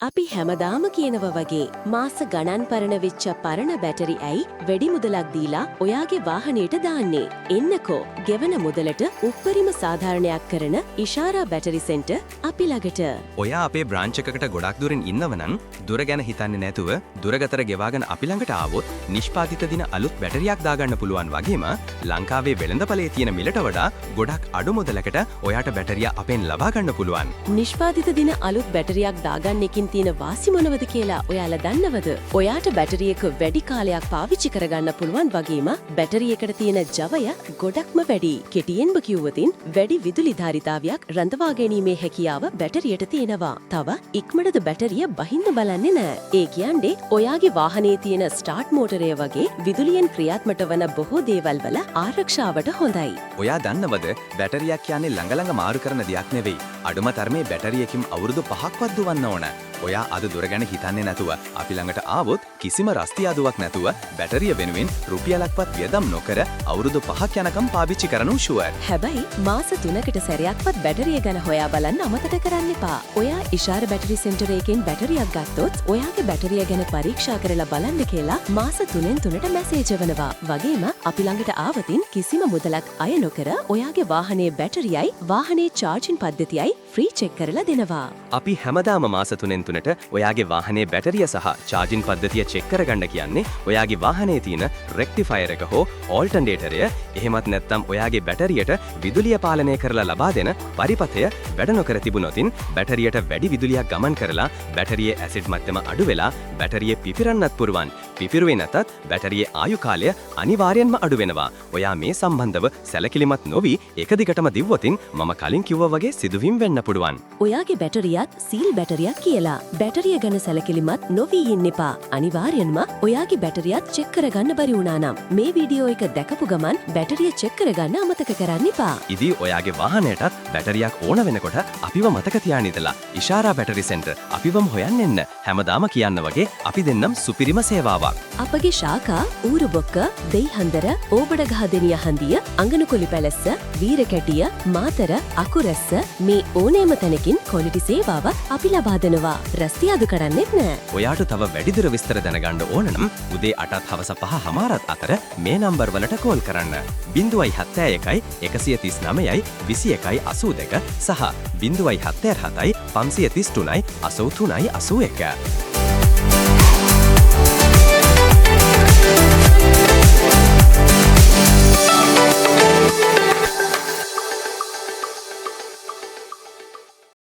අපි හැමදාම කියනව වගේ මාස ගණන් පරණ වෙච්ච පරණ බැටරි ඇයි වැඩි මුදලක් දීලා ඔයාගේ වාහනයට දාන්නේ. එන්නකෝ ගෙවන මුදලට උප්පරිම සාධාරණයක් කරන ඉෂාරා බැටරි සෙන්ටර් අපි ළඟට. ඔයා අපේ බ්‍රාන්ච් එකකට ගොඩක් දුරින් ඉන්නවනම් දුර ගැන හිතන්නේ නැතුව දුරගතර ගෙවාගෙන අපි ළඟට ආවොත් නිෂ්පාදිත දින අලුත් බැටරියක් දාගන්න පුළුවන් වගේම ලංකාවේ වෙළඳපොලේ තියෙන මිලට වඩා ගොඩක් අඩු මුදලකට ඔයාට බැටරිය අපෙන් ලබා ගන්න පුළුවන්. නිෂ්පාදිත දින අලුත් බැටරියක් දාගන්න එකින් තියෙන වාසි මොනවද කියලා ඔයාලා දන්නවද? ඔයාට බැටරියක වැඩි කාලයක් පාවිච්චි කරගන්න පුළුවන් වගේම බැටරියකට තියෙන ජවය ගොඩක්ම වැඩි. කෙටියෙන්ම කිව්වොතින් වැඩි විදුලි ධාරිතාවයක් රඳවා ගැනීමේ හැකියාව බැටරියට තියෙනවා. තව ඉක්මනට බැටරිය බහින්න බලන්නේ නැහැ. ඒ කියන්නේ ඔයාගේ වාහනේ තියෙන ස්ටාර්ට් මෝටරය වගේ විදුලියෙන් ක්‍රියාත්මක වන බොහෝ දේවල් වල ආරක්ෂාවට හොඳයි. ඔයා දන්නවද බැටරියක් කියන්නේ ළඟ මාරු කරන දෙයක් නෙවෙයි. අඩුම තරමේ බැටරියකින් අවුරුදු 5ක්වත් දුවන්න ඕන. ඔයා අද දුර ගැන හිතන්නේ නැතුව අපි ළඟට ආවොත් කිසිම රස්ති අඩුවක් නැතුව බැටරිය වෙනුවෙන් රුපියලක්වත් වියදම් නොකර අවුරුදු 5ක් යනකම් පාවිච්චි කරනු ෂුවර්. හැබැයි මාස 3කට සැරයක්වත් බැටරිය ගැන හොයා බලන්න අමතක කරන්න එපා. ඔයා ඉෂාර බැටරි සෙන්ටර් එකෙන් බැටරියක් ගත්තොත් ඔයාගේ බැටරිය ගැන පරීක්ෂා කරලා බලන්න කියලා මාස 3න් 3ට මැසේජ් එවනවා. වගේම අපි ළඟට ආවතින් කිසිම මුදලක් අය නොකර ඔයාගේ වාහනේ බැටරියයි වාහනේ චාර්ජින් පද්ධතියයි ෆ්‍රී චෙක් කරලා දෙනවා. අපි හැමදාම මාස 3න් 3ට ඔයාගේ වාහනේ බැටරිය සහ චාර්ජින් පද්ධතිය චෙක් කරගන්න කියන්නේ ඔයාගේ වාහනේ තියෙන රෙක්ටිෆයර් එක හෝ ඕල්ටර්නේටරය එහෙමත් නැත්නම් ඔයාගේ බැටරියට විදුලිය පාලනය කරලා ලබා දෙන පරිපථය වැඩ නොකර තිබුණොතින් බැටරියට වැඩි විදුලියක් ගමන් කරලා බැටරියේ ඇසිඩ් මට්ටම අඩු වෙලා බැටරිය පිපිරන්නත් පුරුවන්. පිපිරුවේ නැතත් බැටරියේ ආයු කාලය අනිවාර්යෙන්ම අඩු වෙනවා. ඔයා මේ සම්බන්ධව සැලකිලිමත් නොවි එක දිගටම දිව්වොතින් මම කලින් කිව්වා වගේ සිදුවීම් වෙන්න පුළුවන්. ඔයාගේ බැටරියත් සීල් බැටරියක් කියලා. බැටරිය ගැන සැලකිලිමත් නොවී ඉන්න එපා. අනිවාර්යෙන්ම ඔයාගේ බැටරියත් චෙක් කරගන්න බැරි වුණා නම් මේ වීඩියෝ එක දැකපු ගමන් බැටරිය චෙක් කරගන්න අමතක කරන්න එපා. ඉතින් ඔයාගේ වාහනයටත් බැටරියක් ඕන වෙනකොට අපිව මතක තියාගෙන ඉඳලා ඉෂාරා බැටරි සෙන්ටර් අපිවම හොයන්න එන්න. හැමදාම කියන්න වගේ අපි දෙන්නම් සුපිරිම සේවාවක්. අපගේ ශාඛා ඌරුබොක්ක, දෙයිහන්දර, ඕබඩගහදෙනිය හන්දිය, අඟනුකොළි පැලැස්ස, වීරකැටිය, මාතර, අකුරැස්ස මේ ඕනෑම තැනකින් ක්වොලිටි සේවාවක් අපි ලබා දෙනවා. රස්තිය අඩු කරන්නෙත් නෑ. ඔයාට තව වැඩිදුර විස්තර දැනගන්න ඕන නම් උදේ 8ත් හවස 5:00 අතර මේ නම්බර් වලට කෝල් කරන්න. 071 139 21 82 සහ 077 533 83 81.